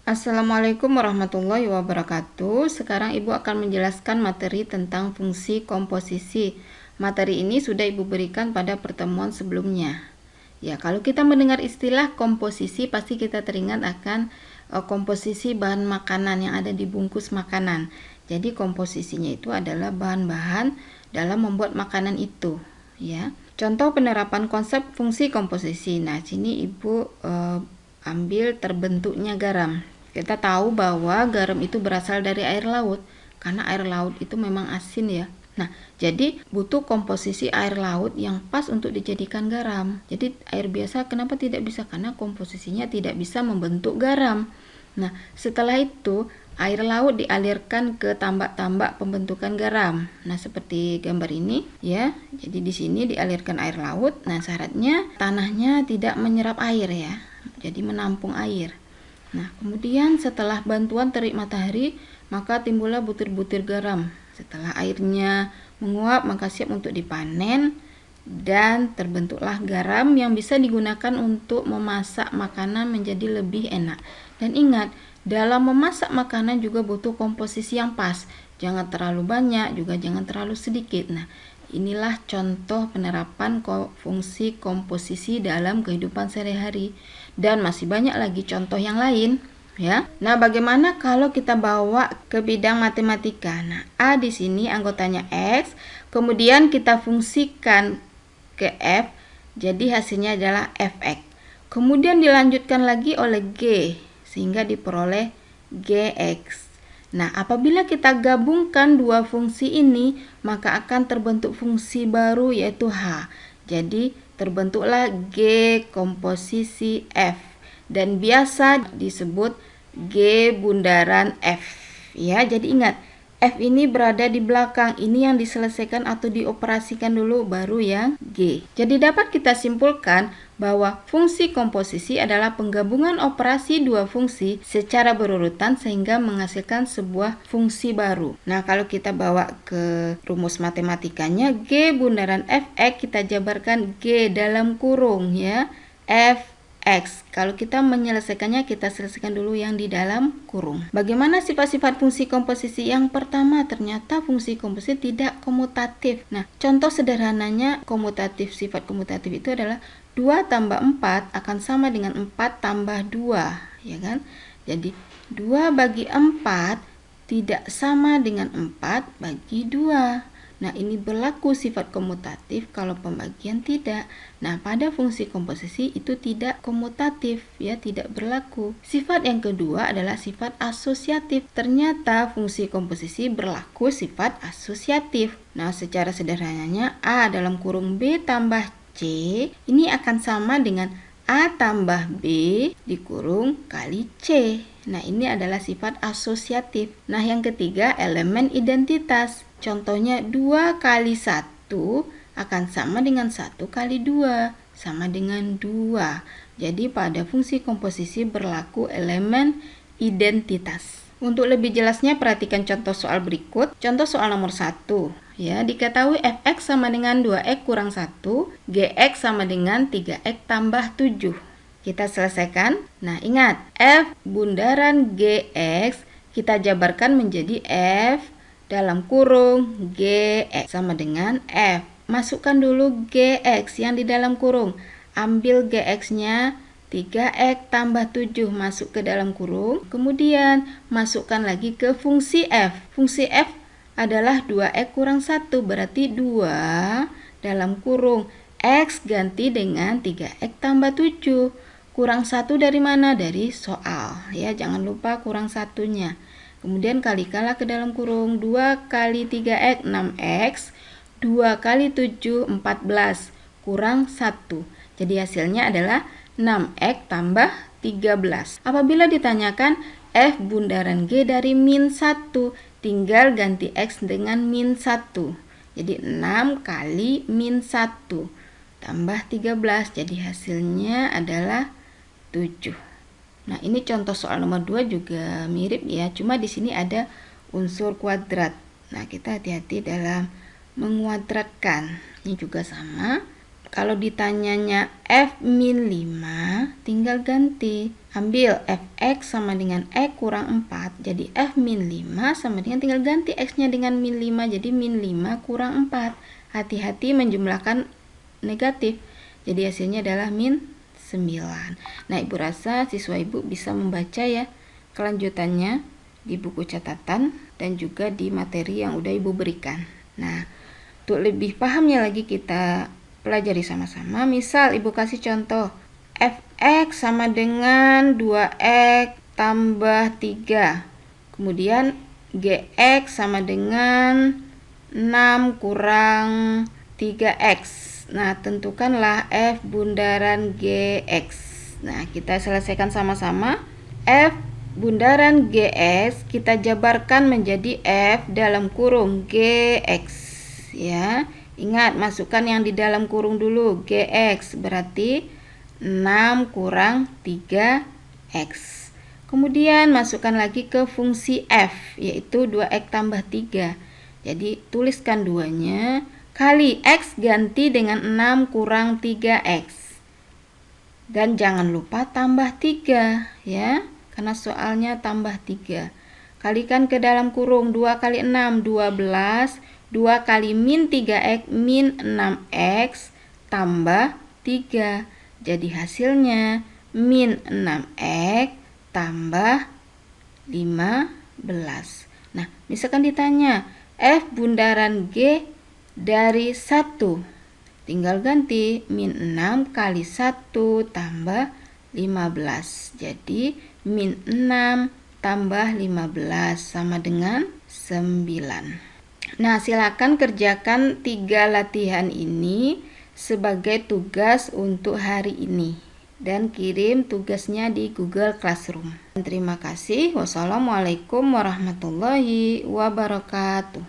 Assalamualaikum warahmatullahi wabarakatuh. Sekarang Ibu akan menjelaskan materi tentang fungsi komposisi. Materi ini sudah Ibu berikan pada pertemuan sebelumnya. Ya, kalau kita mendengar istilah komposisi pasti kita teringat akan komposisi bahan makanan yang ada di bungkus makanan. Jadi komposisinya itu adalah bahan-bahan dalam membuat makanan itu, ya. Contoh penerapan konsep fungsi komposisi. Nah, sini Ibu ambil terbentuknya garam. Kita tahu bahwa garam itu berasal dari air laut, karena air laut itu memang asin ya. Nah, jadi butuh komposisi air laut yang pas untuk dijadikan garam. Jadi air biasa kenapa tidak bisa? Karena komposisinya tidak bisa membentuk garam. Nah, setelah itu air laut dialirkan ke tambak-tambak pembentukan garam. Nah, seperti gambar ini ya. Jadi di sini dialirkan air laut. Nah, syaratnya tanahnya tidak menyerap air ya. Jadi menampung air. Nah, kemudian setelah bantuan terik matahari, maka timbullah butir-butir garam. Setelah airnya menguap, maka siap untuk dipanen dan terbentuklah garam yang bisa digunakan untuk memasak makanan menjadi lebih enak. Dan ingat, dalam memasak makanan juga butuh komposisi yang pas. Jangan terlalu banyak, juga jangan terlalu sedikit. Nah, inilah contoh penerapan fungsi komposisi dalam kehidupan sehari-hari. Dan masih banyak lagi contoh yang lain, ya. Nah, bagaimana kalau kita bawa ke bidang matematika? Nah, A di sini anggotanya X, kemudian kita fungsikan ke F, jadi hasilnya adalah Fx. Kemudian dilanjutkan lagi oleh G, sehingga diperoleh Gx. Nah, apabila kita gabungkan dua fungsi ini, maka akan terbentuk fungsi baru yaitu H. Jadi, terbentuklah G komposisi F dan biasa disebut G bundaran F. Ya, jadi ingat, F ini berada di belakang, ini yang diselesaikan atau dioperasikan dulu baru yang G. Jadi dapat kita simpulkan bahwa fungsi komposisi adalah penggabungan operasi dua fungsi secara berurutan sehingga menghasilkan sebuah fungsi baru. Nah, kalau kita bawa ke rumus matematikanya, G bundaran Fx kita jabarkan G dalam kurung ya, Fx. Kalau kita menyelesaikannya, kita selesaikan dulu yang di dalam kurung. Bagaimana sifat-sifat fungsi komposisi? Yang pertama, ternyata fungsi komposisi tidak komutatif. Nah, contoh sederhananya komutatif, sifat komutatif itu adalah 2 tambah 4 akan sama dengan 4 tambah 2, ya kan? Jadi 2 bagi 4 tidak sama dengan 4 bagi 2. Nah, ini berlaku sifat komutatif kalau pembagian tidak. Nah, pada fungsi komposisi itu tidak komutatif, ya, tidak berlaku. Sifat yang kedua adalah sifat asosiatif. Ternyata fungsi komposisi berlaku sifat asosiatif. Nah, secara sederhananya A dalam kurung B tambah C ini akan sama dengan A tambah B dikurung kali C. Nah, ini adalah sifat asosiatif. Nah, yang ketiga elemen identitas. Contohnya 2 kali 1 akan sama dengan 1 kali 2, sama dengan 2. Jadi pada fungsi komposisi berlaku elemen identitas. Untuk lebih jelasnya perhatikan contoh soal berikut. Contoh soal nomor 1. Ya, diketahui Fx sama dengan 2x kurang 1, Gx sama dengan 3x tambah 7. Kita selesaikan. Nah, ingat, F bundaran Gx kita jabarkan menjadi F dalam kurung Gx sama dengan F. Masukkan dulu Gx yang di dalam kurung. Ambil Gx-nya 3x tambah 7 masuk ke dalam kurung. Kemudian masukkan lagi ke fungsi F. Fungsi F adalah 2x kurang 1, berarti 2 dalam kurung x ganti dengan 3x tambah 7. Kurang 1 dari mana? Dari soal. Ya, jangan lupa kurang satunya. Kemudian kalikanlah ke dalam kurung. 2 kali 3x 6x, 2 kali 7 14, kurang 1. Jadi hasilnya adalah 6x tambah 13. Apabila ditanyakan F bundaran G dari min 1, tinggal ganti X dengan min 1. Jadi 6 kali min 1 tambah 13. Jadi hasilnya adalah 7. Nah, ini contoh soal nomor 2 juga mirip ya. Cuma di sini ada unsur kuadrat. Nah, kita hati-hati dalam menguadratkan. Ini juga sama. Kalau ditanyanya F-5, tinggal ganti. Ambil Fx sama dengan X kurang 4. Jadi F-5 sama dengan tinggal ganti X-nya dengan min 5. Jadi min 5 kurang 4. Hati-hati menjumlahkan negatif. Jadi hasilnya adalah min 9. Nah, Ibu rasa siswa Ibu bisa membaca ya kelanjutannya di buku catatan dan juga di materi yang udah Ibu berikan. Nah, untuk lebih pahamnya lagi kita pelajari sama-sama. Misal Ibu kasih contoh Fx sama dengan 2x tambah 3. Kemudian Gx sama dengan 6 kurang 3x. Nah, tentukanlah F bundaran Gx. Nah, kita selesaikan sama-sama. F bundaran Gx kita jabarkan menjadi F dalam kurung Gx. Ya, ingat masukkan yang di dalam kurung dulu. Gx berarti 6 kurang 3x. Kemudian masukkan lagi ke fungsi f, yaitu 2x tambah 3. Jadi tuliskan 2-nya kali x ganti dengan 6 kurang 3x. Dan jangan lupa tambah 3 ya, karena soalnya tambah 3. Kalikan ke dalam kurung, 2 kali 6 12, 2 kali min 3x min 6x tambah 3. Jadi hasilnya min 6x tambah 15. Nah, misalkan ditanya F bundaran G dari 1. Tinggal ganti min 6 kali 1 tambah 15. Jadi min 6 tambah 15 sama dengan 9. Nah, silakan kerjakan 3 latihan ini sebagai tugas untuk hari ini dan kirim tugasnya di Google Classroom. Terima kasih. Wassalamualaikum warahmatullahi wabarakatuh.